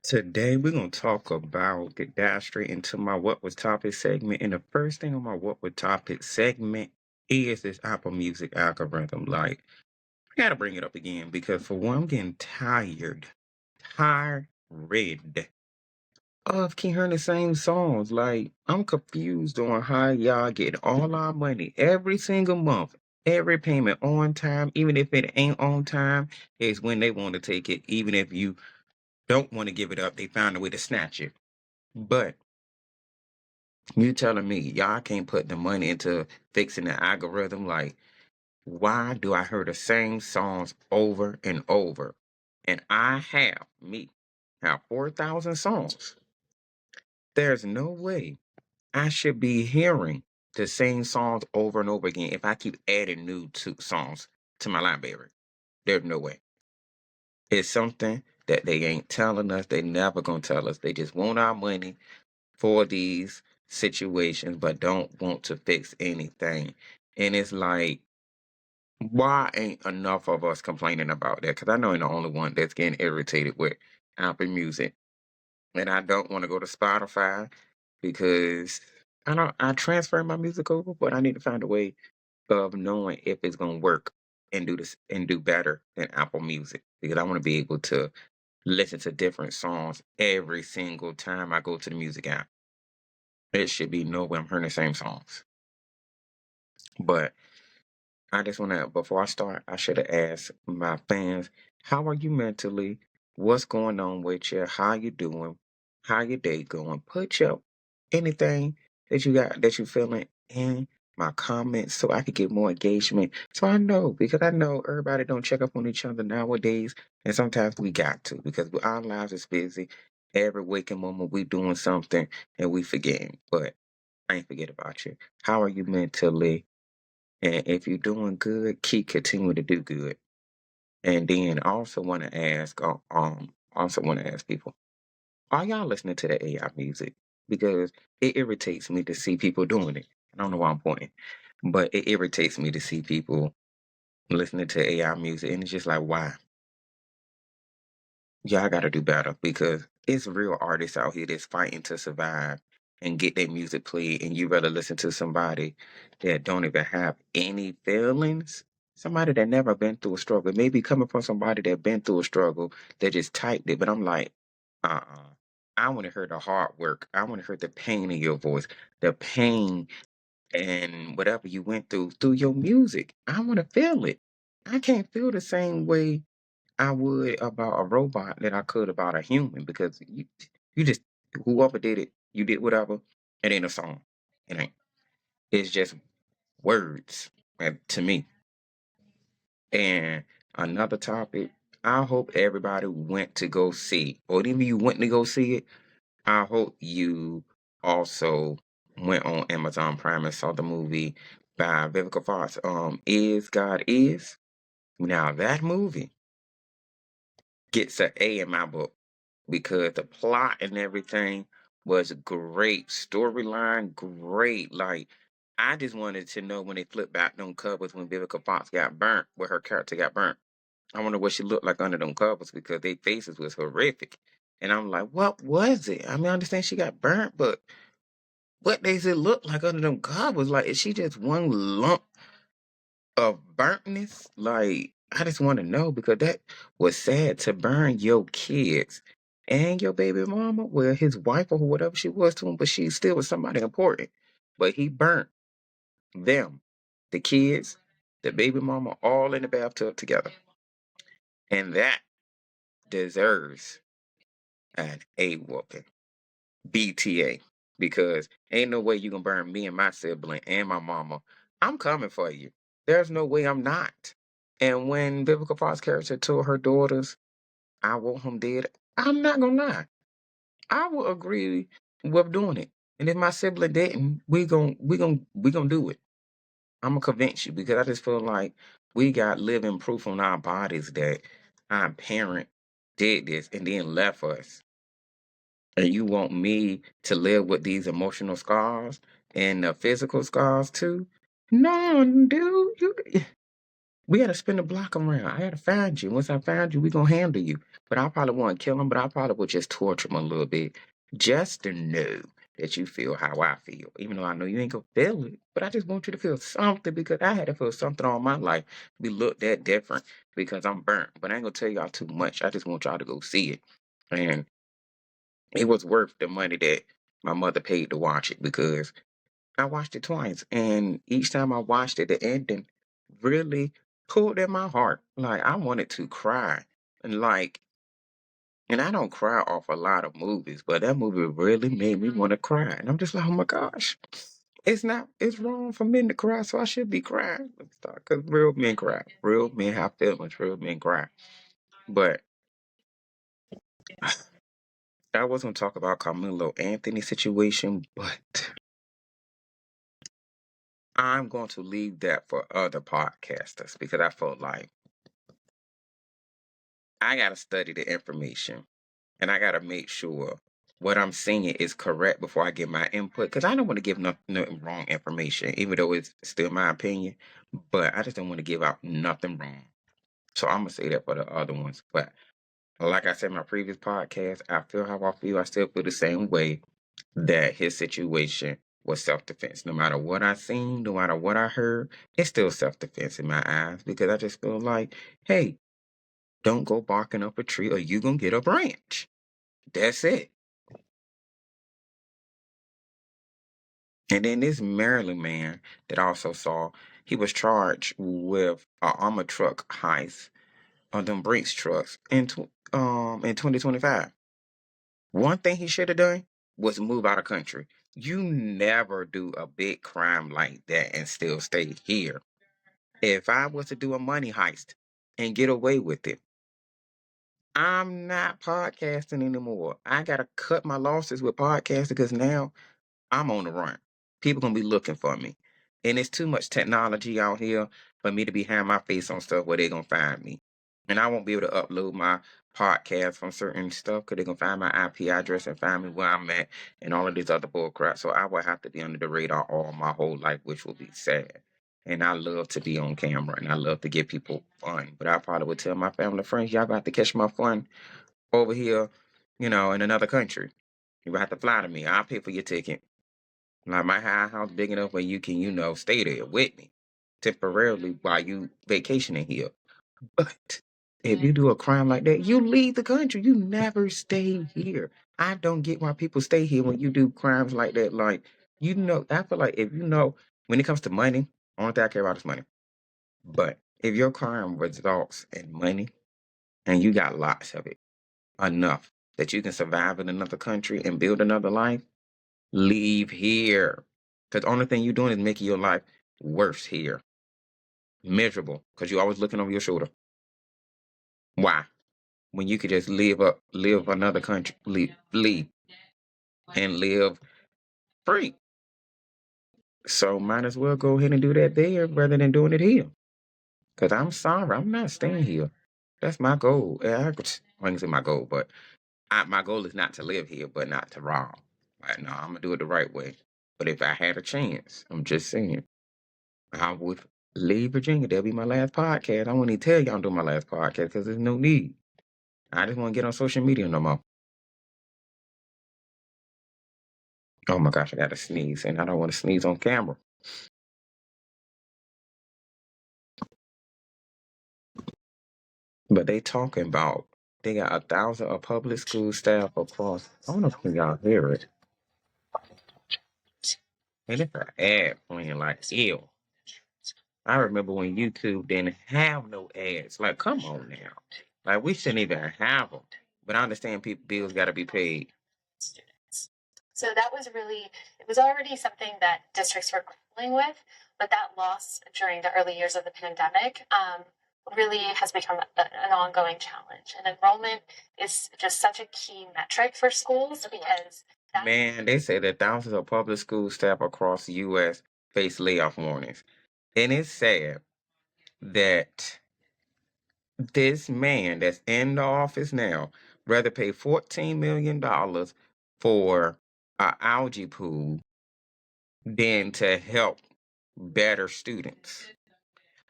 Today we're gonna talk about get dive straight into my what was topic segment. And the first thing on my what was topic segment is this Apple Music algorithm. Like, I gotta bring it up again because for one, I'm getting tired of keep hearing the same songs. Like, I'm confused on how y'all get all our money every single month, every payment on time, even if it ain't on time, is when they want to take it, even if you don't want to give it up, they found a way to snatch it. But you telling me y'all can't put the money into fixing the algorithm? Like, why do I hear the same songs over and over? And I have 4,000 songs. There's no way I should be hearing the same songs over and over again if I keep adding songs to my library. There's no way. It's something that they ain't telling us. They never gonna tell us. They just want our money for these situations, but don't want to fix anything. And it's like, why ain't enough of us complaining about that? Because I know I'm the only one that's getting irritated with Apple Music. And I don't want to go to Spotify because I transfer my music over, but I need to find a way of knowing if it's gonna work and do this and do better than Apple Music. Because I want to be able to listen to different songs every single time I go to the music app. It should be no way I'm hearing the same songs. But I just want to, before I start, I should have asked my fans, how are you mentally? What's going on with you? How you doing? How your day going? Put your anything that you got that you feeling in my comments so I could get more engagement. So I know, because I know everybody don't check up on each other nowadays. And sometimes we got to because our lives is busy. Every waking moment we doing something and we forgetting. But I ain't forget about you. How are you mentally? And if you're doing good, keep continuing to do good. And then I also want to ask people, are y'all listening to the AI music? Because it irritates me to see people doing it. I don't know why I'm pointing, but it irritates me to see people listening to AI music, and it's just like, why? Y'all got to do better because it's real artists out here that's fighting to survive and get their music played, and you rather listen to somebody that don't even have any feelings, somebody that never been through a struggle. Maybe coming from somebody that been through a struggle that just typed it, but I'm like, uh-uh. I want to hear the hard work. I want to hear the pain in your voice, the pain and whatever you went through your music. I want to feel it. I can't feel the same way I would about a robot that I could about a human because you just whoever did it, you did whatever. It ain't a song. It ain't. It's just words to me. And another topic, I hope everybody went to go see, or even you went to go see it. I hope you also went on Amazon Prime and saw the movie by Vivica Fox. Is God Is. Now that movie gets an A in my book because the plot and everything was great. Storyline, great. Like, I just wanted to know when they flipped back them covers when Vivica Fox got burnt, where her character got burnt. I wonder what she looked like under them covers because their faces was horrific. And I'm like, what was it? I mean, I understand she got burnt, but what does it look like under them covers? Like, is she just one lump of burntness? Like, I just want to know because that was sad to burn your kids and your baby mama. Well, his wife or whatever she was to him, but she still was somebody important. But he burnt them, the kids, the baby mama, all in the bathtub together. And that deserves an A whooping. BTA. Because ain't no way you gonna burn me and my sibling and my mama. I'm coming for you. There's no way I'm not. And when Biblical Fox character told her daughters, I want him dead, I'm not gonna lie. I will agree with doing it. And if my sibling didn't, we gonna do it. I'm gonna convince you because I just feel like we got living proof on our bodies that our parent did this and then left us. And you want me to live with these emotional scars and the physical scars too? No, dude, We had to spin the block around. I had to find you. Once I found you, we gonna handle you. But I probably won't kill him, but I probably would just torture him a little bit just to know that you feel how I feel. Even though I know you ain't gonna feel it, but I just want you to feel something because I had to feel something all my life. We look that different because I'm burnt. But I ain't gonna tell y'all too much. I just want y'all to go see it. And it was worth the money that my mother paid to watch it because I watched it twice, and each time I watched it, the ending really pulled at my heart. Like I wanted to cry, and and I don't cry off a lot of movies, but that movie really made me want to cry, and I'm just like, oh my gosh, it's wrong for men to cry, so I should be crying. Because real men cry, real men have feelings, real men cry. But I was gonna talk about Carmelo Anthony situation, but I'm going to leave that for other podcasters because I felt like I got to study the information and I got to make sure what I'm seeing is correct before I give my input because I don't want to give nothing wrong information, even though it's still my opinion. But I just don't want to give out nothing wrong. So I'm gonna say that for the other ones. But like I said in my previous podcast, I feel how I feel. I still feel the same way that his situation was self-defense. No matter what I seen, no matter what I heard, it's still self-defense in my eyes because I just feel like, hey, don't go barking up a tree or you gonna get a branch. That's it. And then this Maryland man that I also saw, he was charged with a armor truck heist on them Brinks trucks in 2025. One thing he should have done was move out of country. You never do a big crime like that and still stay here. If I was to do a money heist and get away with it, I'm not podcasting anymore. I gotta cut my losses with podcasting because now I'm on the run. People gonna be looking for me. And it's too much technology out here for me to be having my face on stuff where they gonna find me. And I won't be able to upload my podcast from certain stuff because they're gonna find my IP address and find me where I'm at and all of this other bull crap. So I will have to be under the radar all my whole life, which will be sad. And I love to be on camera and I love to give people fun. But I probably would tell my family and friends, y'all got to catch my fun over here, in another country. You have to fly to me. I'll pay for your ticket. Like my house big enough where you can, stay there with me temporarily while you vacationing here. But if you do a crime like that, you leave the country. You never stay here. I don't get why people stay here when you do crimes like that. Like, I feel like if when it comes to money, only thing I care about is money. But if your crime results in money and you got lots of it, enough that you can survive in another country and build another life, leave here. Because the only thing you're doing is making your life worse here. Miserable. Because you're always looking over your shoulder. Why? When you could just live another country, leave and live free. So might as well go ahead and do that there rather than doing it here. Because I'm sorry, I'm not staying here. That's my goal. I can say my goal, but my goal is not to live here, but not to rob. Like, no, I'm going to do it the right way. But if I had a chance, I'm just saying, I would leave Virginia. That'll be my last podcast. I won't even tell y'all I'm doing my last podcast because there's no need. I just want to get on social media no more. Oh my gosh, I got to sneeze, and I don't want to sneeze on camera. But they talking about they got 1,000 of public school staff across. I don't know if y'all hear it. And it's an ad playing like ew. I remember when YouTube didn't have no ads. Like, come on now. Like, we shouldn't even have them. But I understand people bills got to be paid. So that was it was already something that districts were grappling with, but that loss during the early years of the pandemic really has become an ongoing challenge. And enrollment is just such a key metric for schools because Man, they say that thousands of public school staff across the U.S. face layoff warnings. And it's sad that this man that's in the office now rather pay $14 million for an algae pool than to help better students.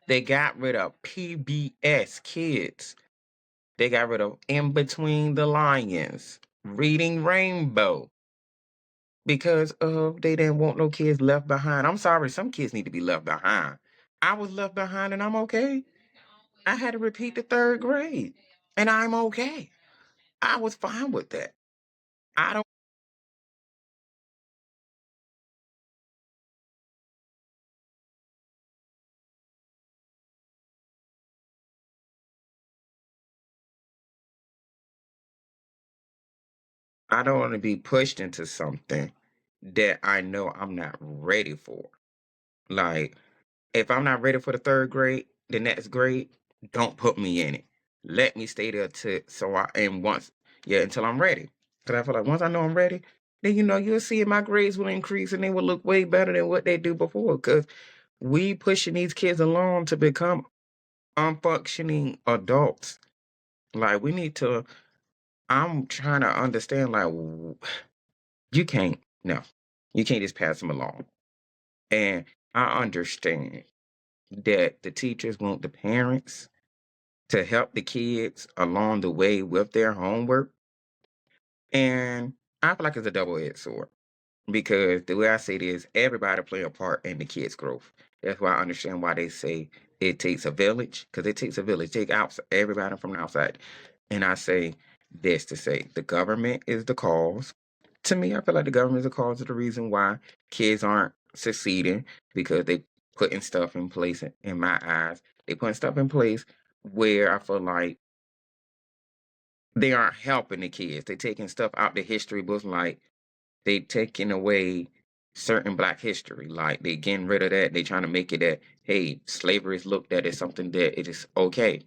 They got rid of PBS Kids. They got rid of In Between the Lions, Reading Rainbow, because of they didn't want no kids left behind. I'm sorry, some kids need to be left behind. I was left behind and I'm okay. I had to repeat the third grade and I'm okay. I was fine with that. I don't I don't want to be pushed into something that I know I'm not ready for. Like, if I'm not ready for the third grade, the next grade, don't put me in it. Let me stay there to so I and once yeah until I'm ready. Cause I feel like once I know I'm ready, then you'll see my grades will increase and they will look way better than what they do before. Cause we pushing these kids along to become unfunctioning adults. Like we need to. I'm trying to understand. Like you can't. No, you can't just pass them along. And I understand that the teachers want the parents to help the kids along the way with their homework. And I feel like it's a double-edged sword because the way I say it is everybody play a part in the kids' growth. That's why I understand why they say it takes a village, because it takes a village. Take out everybody from the outside. And I say this to say the government is the cause. To me, I feel like the government is the cause of the reason why kids aren't succeeding because they putting stuff in place in my eyes. They putting stuff in place where I feel like they aren't helping the kids. They taking stuff out the history books, like they taking away certain Black history. Like they getting rid of that. They trying to make it that hey, slavery is looked at as something that it is okay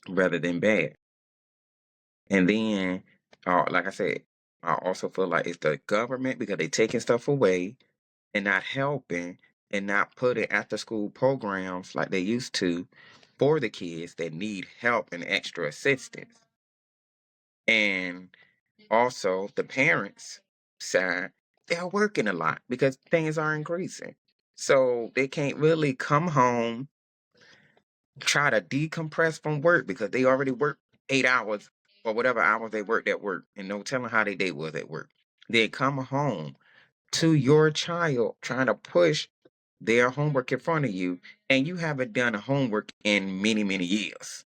rather than bad. And then, like I said, I also feel like it's the government because they taking stuff away and not helping and not putting after school programs like they used to for the kids that need help and extra assistance. And also the parents side, they're working a lot because things are increasing. So they can't really come home, try to decompress from work because they already work 8 hours or whatever hours they worked at work and no telling how their day was at work. They come home to your child trying to push their homework in front of you and you haven't done homework in many, many years.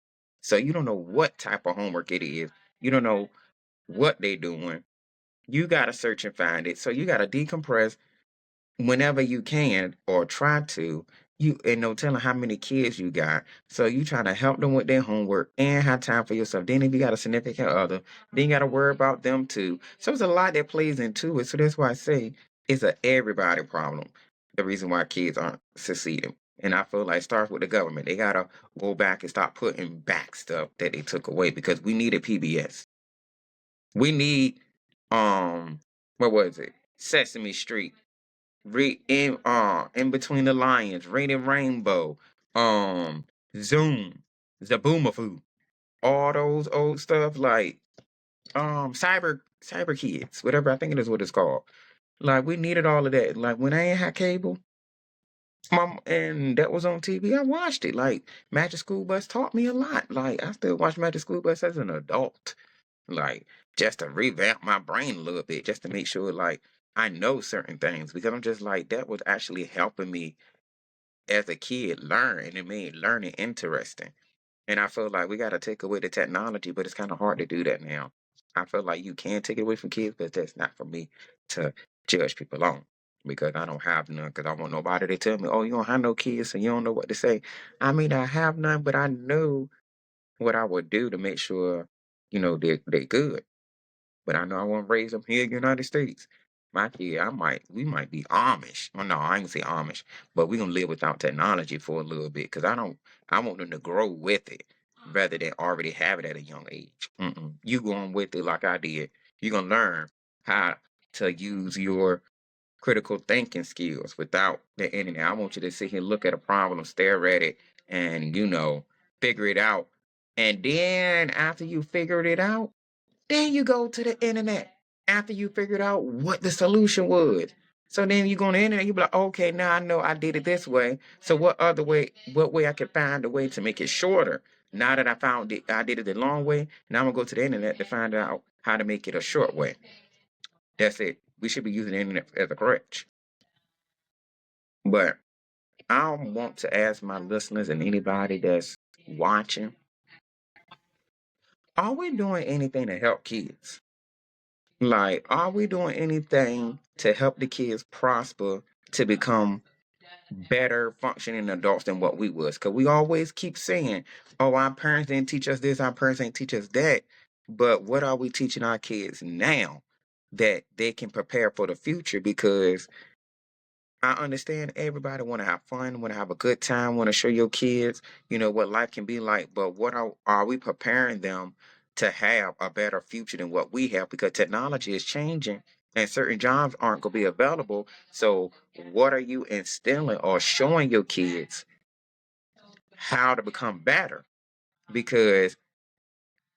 So you don't know what type of homework it is. You don't know what they're doing. You got to search and find it. So you got to decompress whenever you can or try to. You and no telling how many kids you got. So you try to help them with their homework and have time for yourself. Then if you got a significant other, then you got to worry about them too. So it's a lot that plays into it. So that's why I say it's a everybody problem. The reason why kids aren't succeeding. And I feel like it starts with the government. They gotta go back and stop putting back stuff that they took away because we needed PBS. We need what was it? Sesame Street. In Between the Lions, Rated Rainbow, um, Zoom, Zaboomafoo, all those old stuff like Cyber Kids, whatever I think it is what it's called. Like we needed all of that. Like when I ain't had cable, and that was on TV, I watched it. Like Magic School Bus taught me a lot. Like I still watch Magic School Bus as an adult. Like just to revamp my brain a little bit, just to make sure like I know certain things because I'm just like that was actually helping me as a kid learn and it made learning interesting. And I feel like we got to take away the technology, but it's kind of hard to do that now. I feel like you can take it away from kids, but that's not for me to judge people on because I don't have none. Because I want nobody to tell me, "Oh, you don't have no kids, so you don't know what to say." I mean, I have none, but I know what I would do to make sure they're good. But I know I want to raise them here in the United States. My kid, we might be Amish. Well, no, I ain't gonna say Amish, but we gonna live without technology for a little bit because I want them to grow with it rather than already have it at a young age. You going with it like I did. You gonna learn how to use your critical thinking skills without the internet. I want you to sit here, look at a problem, stare at it, and figure it out. And then after you figured it out, then you go to the internet after you figured out what the solution was. So then you go on the internet, you be like, okay, now I know I did it this way. So what way I can find a way to make it shorter? Now that I found it, I did it the long way. Now I'm gonna go to the internet to find out how to make it a short way. That's it. We should be using the internet as a crutch. But I want to ask my listeners and anybody that's watching, are we doing anything to help kids? Like, are we doing anything to help the kids prosper to become better functioning adults than what we was? Because we always keep saying, oh, our parents didn't teach us this, our parents didn't teach us that. But what are we teaching our kids now that they can prepare for the future? Because I understand everybody want to have fun, want to have a good time, want to show your kids, what life can be like. But what are we preparing them to have a better future than what we have? Because technology is changing and certain jobs aren't going to be available. So, what are you instilling or showing your kids how to become better? Because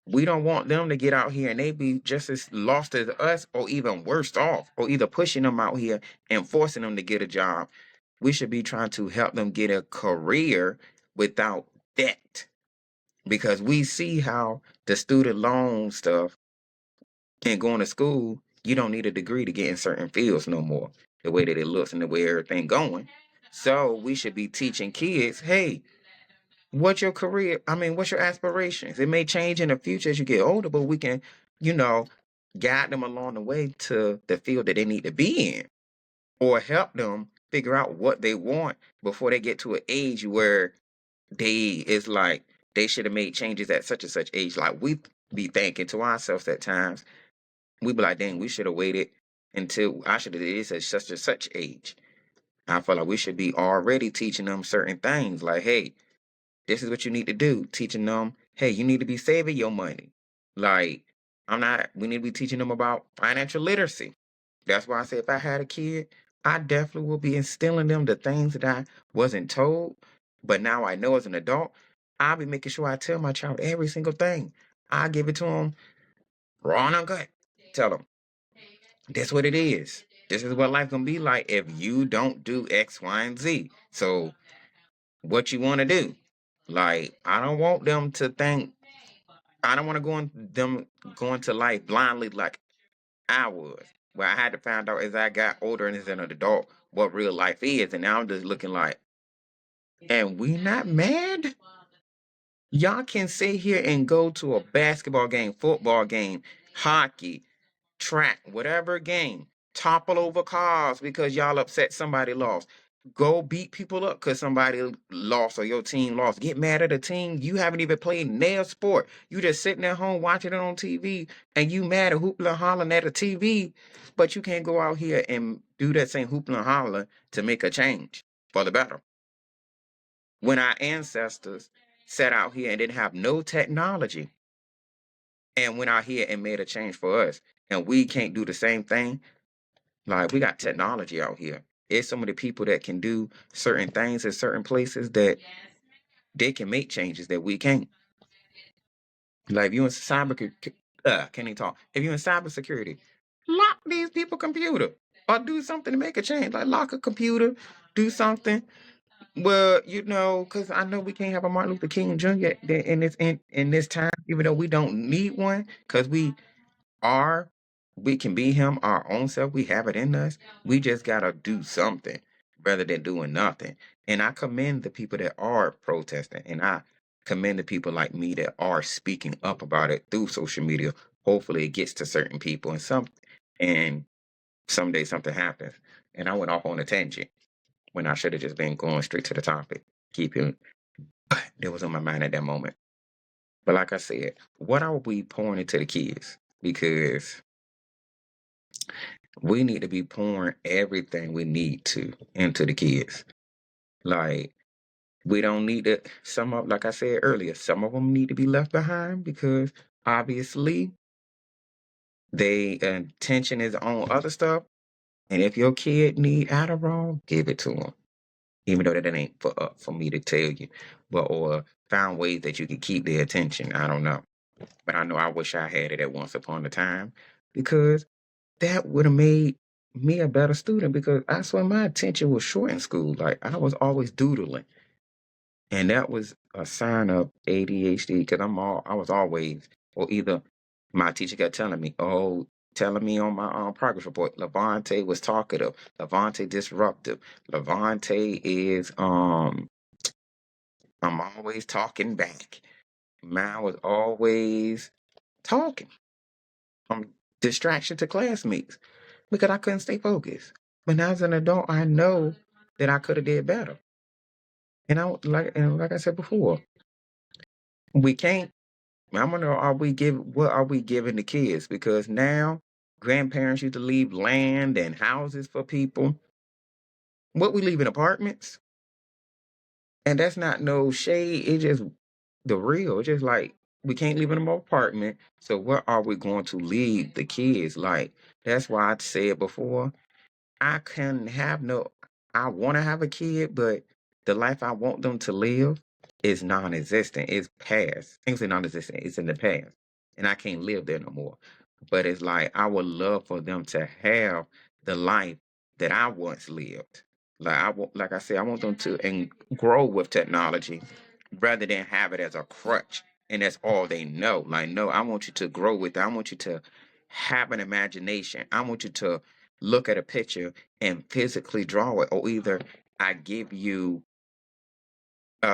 we don't want them to get out here and they be just as lost as us or even worse off, or either pushing them out here and forcing them to get a job. We should be trying to help them get a career without debt, because we see how the student loan stuff and going to school, you don't need a degree to get in certain fields no more, the way that it looks and the way everything going. So we should be teaching kids, hey, what's your career? I mean, what's your aspirations? It may change in the future as you get older, but we can, you know, guide them along the way to the field that they need to be in, or help them figure out what they want before they get to an age where it's like they should have made changes at such and such age. Like, we be thinking to ourselves at times, we be like, dang, we should have waited until I should have did this at such and such age. I feel like we should be already teaching them certain things, like, hey, this is what you need to do. Teaching them, hey, you need to be saving your money. Like, we need to be teaching them about financial literacy. That's why I say if I had a kid, I definitely will be instilling them the things that I wasn't told, but now I know as an adult. I'll be making sure I tell my child every single thing. I give it to them raw and uncut. Tell them, that's what it is. This is what life gonna be like if you don't do X, Y, and Z. So what you want to do? Like, I don't want them to think. I don't want to go into life blindly like I was, where I had to find out as I got older and as an adult what real life is, and now I'm just looking like, and we not mad? Y'all can sit here and go to a basketball game, football game, hockey, track, whatever game, topple over cars because y'all upset somebody lost. Go beat people up because somebody lost or your team lost. Get mad at a team you haven't even played their sport. You just sitting at home watching it on TV and you mad at hoopla and hollering at a TV, but you can't go out here and do that same hoopla and holler to make a change for the better. When our ancestors sat out here and didn't have no technology and went out here and made a change for us, and we can't do the same thing. Like, we got technology out here. It's so many people that can do certain things in certain places that they can make changes that we can't. Like, if you in can't even talk. If you in cybersecurity, lock these people computer or do something to make a change. Like, lock a computer, do something. Well, because I know we can't have a Martin Luther King Jr. In this time, even though we don't need one, because are we can be him our own self. We have it in us. We just gotta do something rather than doing nothing. And I commend the people that are protesting, and I commend the people like me that are speaking up about it through social media. Hopefully it gets to certain people, and someday something happens. And I went off on a tangent when I should have just been going straight to the topic. Keeping that was on my mind at that moment. But like I said, what are we pouring into the kids? Because we need to be pouring everything we need to into the kids. Like, we don't need to, like I said earlier, some of them need to be left behind because obviously they attention is on other stuff. And if your kid need Adderall, give it to them. Even though that ain't for me to tell you, or find ways that you can keep their attention. I don't know. But I know I wish I had it at once upon a time, because that would have made me a better student because I swear my attention was short in school. Like I was always doodling. And that was a sign of ADHD because I was always, or either my teacher kept telling me, oh, telling me on my progress report, Levante was talkative, Levante disruptive, Levante is I'm always talking back. Mine was always talking. Distraction to classmates because I couldn't stay focused. But now as an adult, I know that I could have did better. And like I said before, we can't. I wonder, what are we giving the kids? Because now grandparents used to leave land and houses for people. What we leave in apartments, and that's not no shade. It's just the real. It's just like we can't live in an apartment. So what are we going to leave the kids? Like that's why I said before. I can have no I want to have a kid, but the life I want them to live is non-existent. It's past. Things are non-existent. It's in the past. And I can't live there no more. But it's like I would love for them to have the life that I once lived. Like I said, I want them to and grow with technology rather than have it as a crutch and that's all they know. Like, no, I want you to grow with it. I want you to have an imagination. I want you to look at a picture and physically draw it, or either I give you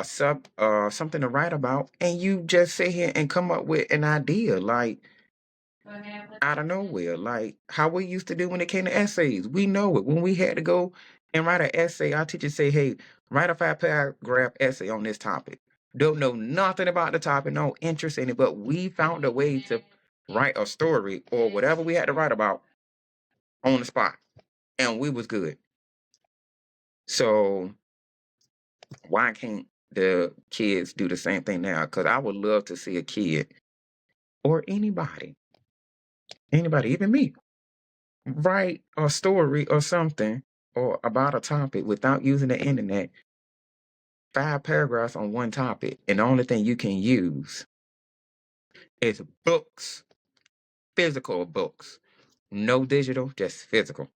something to write about, and you just sit here and come up with an idea, like out of nowhere, like how we used to do when it came to essays. We know it when we had to go and write an essay. Our teacher say, "Hey, write a 5 paragraph essay on this topic." Don't know nothing about the topic, no interest in it, but we found a way to write a story or whatever we had to write about on the spot, and we was good. So why can't the kids do the same thing now? Because I would love to see a kid or anybody, even me, write a story or something or about a topic without using the internet, 5 paragraphs on one topic, and the only thing you can use is books, physical books, no digital, just physical.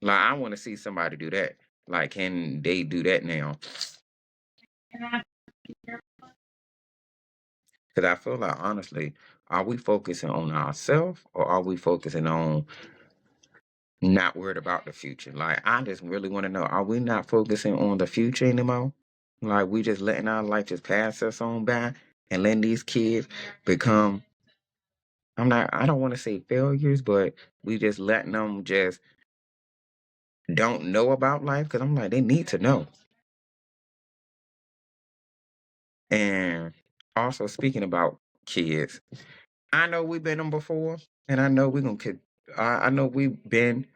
Like I want to see somebody do that. Like, can they do that now? Because I feel like honestly, are we focusing on ourselves or are we focusing on not worried about the future? Like I just really want to know, are we not focusing on the future anymore? Like we just letting our life just pass us on by and letting these kids become I don't want to say failures, but we just letting them just don't know about life because I'm like, they need to know. And also speaking about kids, I know we've been them before, and I know we're gonna. I know we've been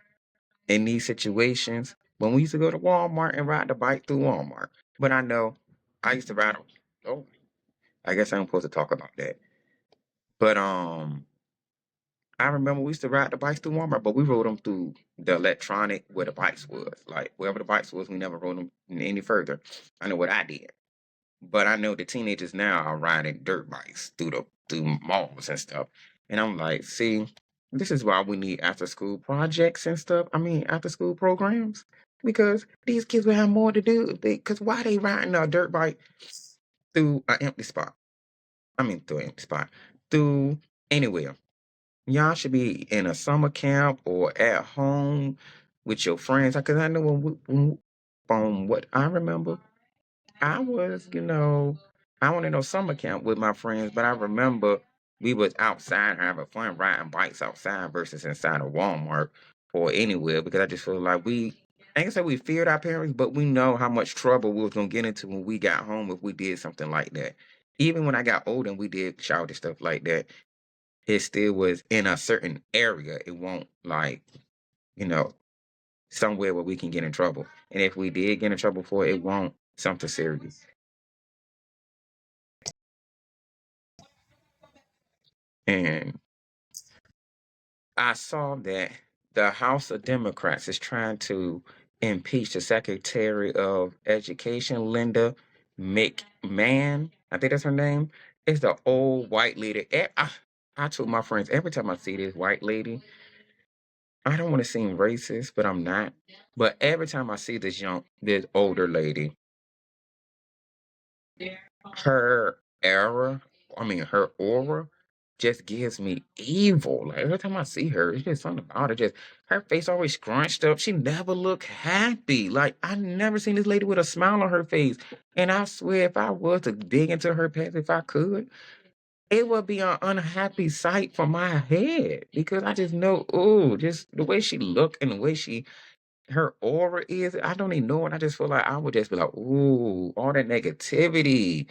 in these situations when we used to go to Walmart and ride the bike through Walmart. But I know I used to ride. Oh, I guess I'm supposed to talk about that. But I remember we used to ride the bikes through Walmart, but we rode them through the electronic where the bikes was. Like wherever the bikes was, we never rode them any further. I know what I did. But I know the teenagers now are riding dirt bikes through malls and stuff. And I'm like, see, this is why we need after school projects and stuff. I mean, after school programs. Because these kids will have more to do. Because why they riding a dirt bike through an empty spot? I mean, through an empty spot. Through anywhere. Y'all should be in a summer camp or at home with your friends. Because I know from what I remember, I was, I went to no summer camp with my friends, but I remember we was outside having fun riding bikes outside versus inside of Walmart or anywhere because I just feel like I ain't gonna say we feared our parents, but we know how much trouble we was gonna get into when we got home if we did something like that. Even when I got older and we did childish stuff like that, it still was in a certain area. It won't like, you know, somewhere where we can get in trouble. And if we did get in trouble for it, it won't something serious. And I saw that the House of Democrats is trying to impeach the Secretary of Education, Linda McMahon. I think that's her name. It's the old white lady. I told my friends every time I see this white lady, I don't want to seem racist, but I'm not. But every time I see this older lady, her her aura just gives me evil. Like every time I see her, it's just something about her. Just her face always scrunched up. She never look happy. Like I never seen this lady with a smile on her face. And I swear, if I was to dig into her past, if I could, it would be an unhappy sight for my head because I just know, oh, just the way she look and the way her aura is, I don't even know it. I just feel like I would just be like, ooh, all that negativity.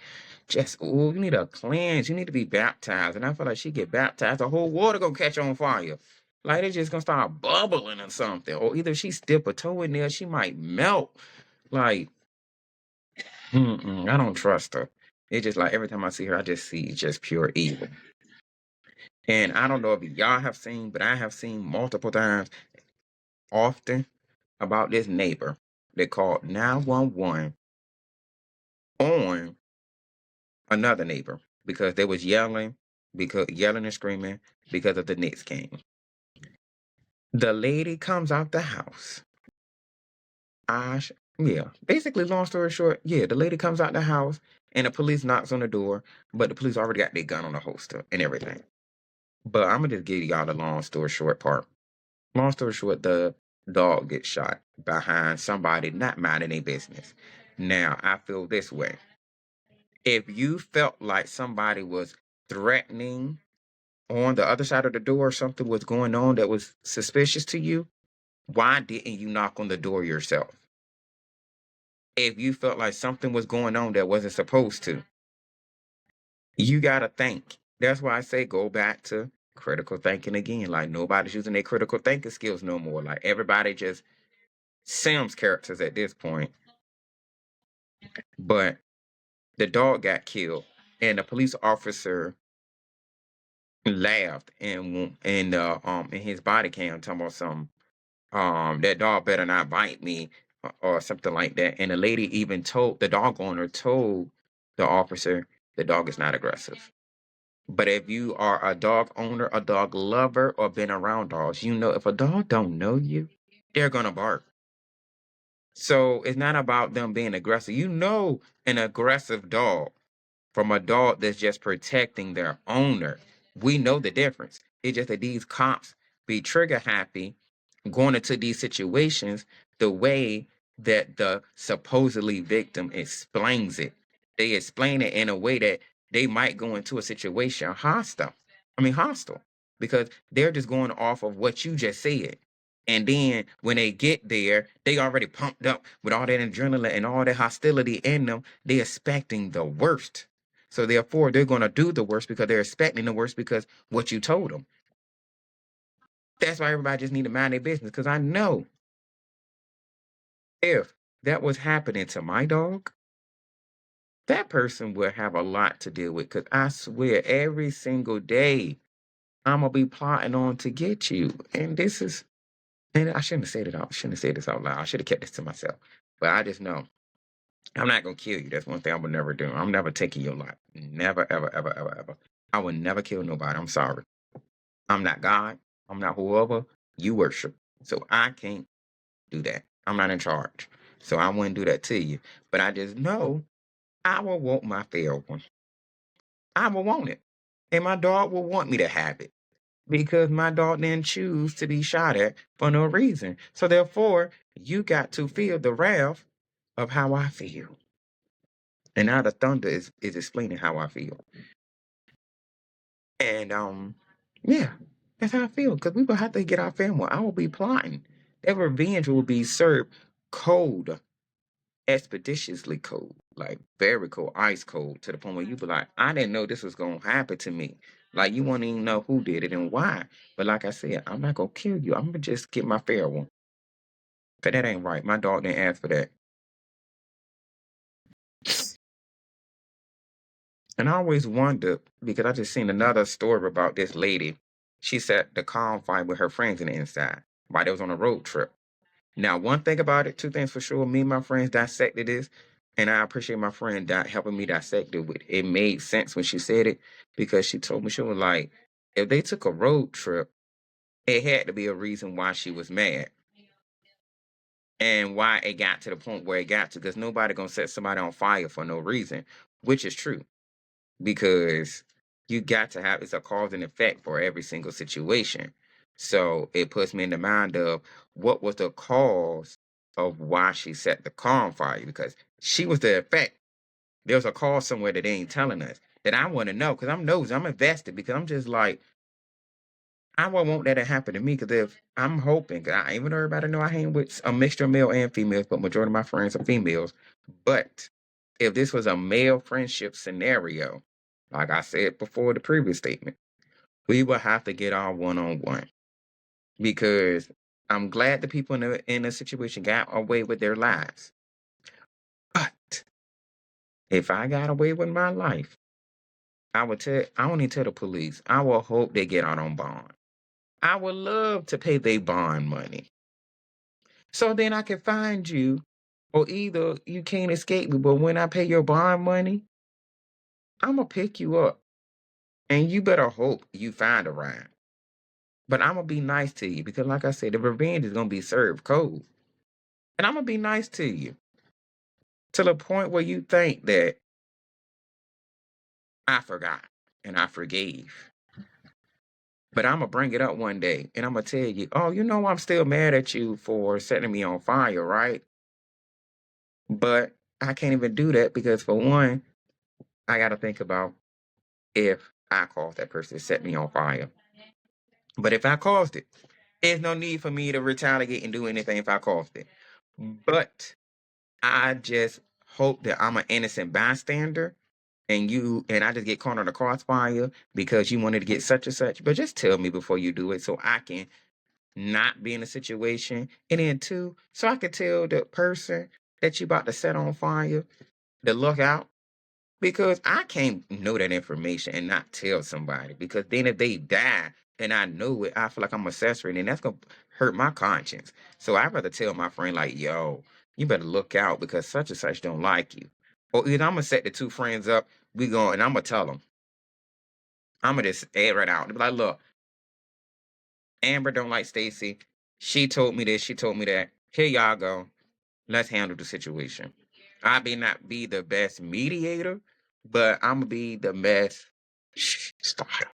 Just ooh, you need a cleanse. You need to be baptized. And I feel like she get baptized, the whole water gonna catch on fire. Like it's just gonna start bubbling or something. Or either she dip a toe in there, she might melt. Like, I don't trust her. It's just like every time I see her, I just see just pure evil. And I don't know if y'all have seen, but I have seen multiple times, often, about this neighbor that called 911 on another neighbor because they was yelling and screaming because of the Knicks game. The lady comes out the house. Yeah, basically, long story short, yeah, the lady comes out the house and the police knocks on the door, but the police already got their gun on the holster and everything. But I'm gonna just give y'all the long story short part. Long story short, the dog gets shot behind somebody not minding their business. Now, I feel this way. If you felt like somebody was threatening on the other side of the door, something was going on that was suspicious to you, why didn't you knock on the door yourself? If you felt like something was going on that wasn't supposed to, you got to think. That's why I say go back to critical thinking again. Like nobody's using their critical thinking skills no more. Like everybody just Sims characters at this point. But the dog got killed, and the police officer laughed in his body cam talking about something. That dog better not bite me or something like that. And the lady even told the dog owner told the officer the dog is not aggressive. But if you are a dog owner, a dog lover, or been around dogs, you know if a dog don't know you, they're gonna bark. So it's not about them being aggressive. You know an aggressive dog from a dog that's just protecting their owner. We know the difference. It's just that these cops be trigger happy going into these situations the way that the supposedly victim explains it. They explain it in a way that they might go into a situation hostile. Hostile. Because they're just going off of what you just said. And then when they get there, they already pumped up with all that adrenaline and all that hostility in them. They're expecting the worst. So therefore, they're going to do the worst because they're expecting the worst because what you told them. That's why everybody just need to mind their business. Because I know if that was happening to my dog, that person would have a lot to deal with. Because I swear, every single day, I'm gonna be plotting on to get you. And this is, and I shouldn't have said it out. Shouldn't have said this out loud. I should have kept this to myself. But I just know I'm not gonna kill you. That's one thing I would never do. I'm never taking your life. Never, ever, ever, ever, ever. I would never kill nobody. I'm sorry. I'm not God. I'm not whoever you worship. So I can't do that. I'm not in charge. So I wouldn't do that to you. But I just know I will want my fair one. I will want it. And my dog will want me to have it. Because my dog didn't choose to be shot at for no reason. So therefore, you got to feel the wrath of how I feel. And now the thunder is explaining how I feel. And yeah, that's how I feel. Because we will have to get our family. I will be plotting. That revenge will be served cold, expeditiously cold, like very cold, ice cold, to the point where you be like, I didn't know this was gonna happen to me. Like you won't even know who did it and why. But like I said, I'm not gonna kill you. I'm gonna just get my fair one. Cause that ain't right. My dog didn't ask for that. And I always wondered because I just seen another story about this lady. She said the calm fight with her friends in the inside while they was on a road trip. Now, one thing about it, two things for sure. Me and my friends dissected this, and I appreciate my friend helping me dissect it. It made sense when she said it because she told me she was like, if they took a road trip it had to be a reason why she was mad and why it got to the point where it got to, because nobody gonna set somebody on fire for no reason, which is true, because you got to have, it's a cause and effect for every single situation. So it puts me in the mind of what was the cause of why she set the car on fire, because she was the effect. There's a cause somewhere that they ain't telling us that I want to know, because I'm nosy, I'm invested, because I'm just like, I won't want that to happen to me, because if I'm hoping, 'cause I even everybody know I hang with a mixture of male and females, but majority of my friends are females. But if this was a male friendship scenario, like I said before the previous statement, we would have to get our one on one, because I'm glad the people in the situation got away with their lives. But if I got away with my life, I won't even tell the police. I will hope they get out on bond. I would love to pay their bond money. So then I can find you, or either you can't escape me, but when I pay your bond money, I'm gonna pick you up. And you better hope you find a ride. But I'm gonna be nice to you, because like I said, the revenge is gonna be served cold. And I'm gonna be nice to you to the point where you think that I forgot and I forgave. But I'm gonna bring it up one day and I'm gonna tell you, oh, you know, I'm still mad at you for setting me on fire, right? But I can't even do that, because for one, I gotta think about if I caused that person to set me on fire. But if I caused it, there's no need for me to retaliate and do anything if I caused it. But I just hope that I'm an innocent bystander, and I just get caught on the crossfire because you wanted to get such and such. But just tell me before you do it, so I can not be in a situation. And then two, so I can tell the person that you about to set on fire to look out. Because I can't know that information and not tell somebody. Because then if they die and I know it, I feel like I'm accessory, and that's gonna hurt my conscience. So I'd rather tell my friend, like, yo, you better look out, because such and such don't like you. Or either I'm gonna set the two friends up, we go and I'm gonna tell them. I'm gonna just add right out. Be like, look, Amber don't like Stacy. She told me this, she told me that. Here y'all go. Let's handle the situation. I may not be the best mediator, but I'm gonna be the best starter.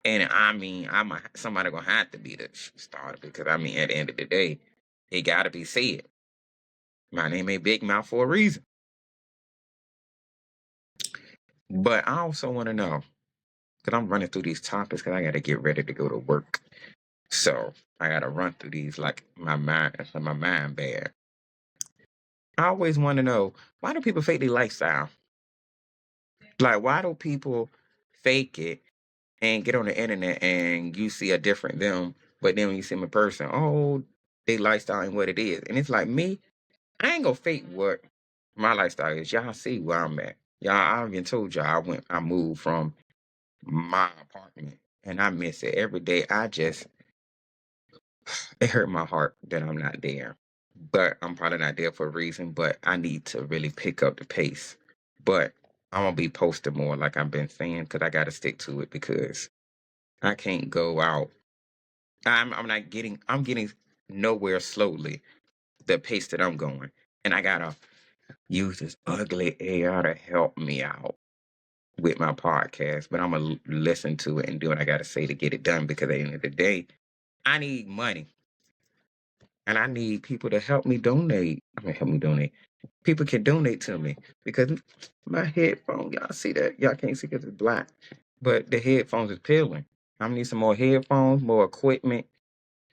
And I mean, somebody gonna have to be the starter, because I mean, at the end of the day, it gotta be said. My name ain't Big Mouth for a reason. But I also want to know, because I'm running through these topics, because I gotta get ready to go to work. So I gotta run through these like my mind bad. I always want to know, why do people fake their lifestyle? Like, why do people fake it and get on the internet and you see a different them, but then when you see them in person, oh, they lifestyle and what it is. And it's like, me, I ain't gonna fake what my lifestyle is. Y'all see where I'm at. Y'all, I even told y'all I moved from my apartment and I miss it every day. It hurt my heart that I'm not there. But I'm probably not there for a reason, but I need to really pick up the pace. But I'm gonna be posting more, like I've been saying, because I gotta stick to it, because I can't go out. I'm getting nowhere slowly, the pace that I'm going. And I gotta use this ugly AI to help me out with my podcast. But I'm gonna listen to it and do what I gotta say to get it done, because at the end of the day, I need money. And I need people to help me donate. I mean, help me donate. People can donate to me, because my headphone, y'all see that? Y'all can't see because it's black. But the headphones is peeling. I'm gonna need some more headphones, more equipment.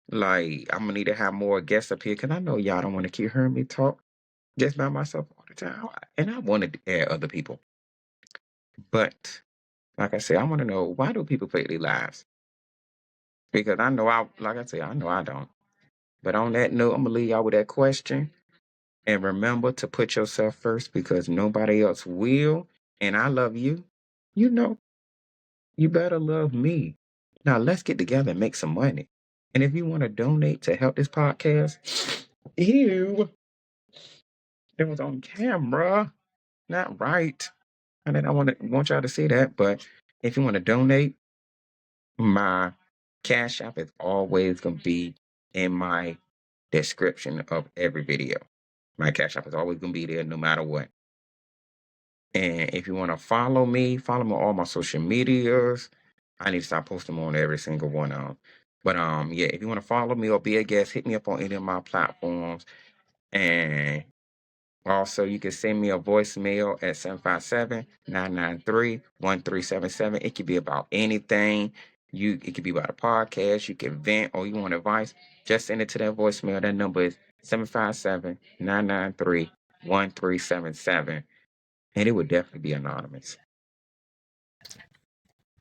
Like, I'm gonna need to have more guests up here, because I know y'all don't want to keep hearing me talk just by myself all the time. And I wanted to add other people. But like I said, I want to know, why do people fake their lives? Because I know like I said, I know I don't. But on that note, I'm gonna leave y'all with that question. And remember to put yourself first, because nobody else will. And I love you. You know, you better love me. Now let's get together and make some money. And if you want to donate to help this podcast, ew, it was on camera, not right. And then I want y'all to see that. But if you want to donate, my Cash App is always going to be in my description of every video. My Cash App is always going to be there no matter what. And if you want to follow me on all my social medias. I need to start posting more on every single one of them. But yeah, if you want to follow me or be a guest, hit me up on any of my platforms. And also, you can send me a voicemail at 757-993-1377. It could be about anything. It could be about a podcast. You can vent or you want advice. Just send it to that voicemail. That number is 757-993-1377. And it would definitely be anonymous.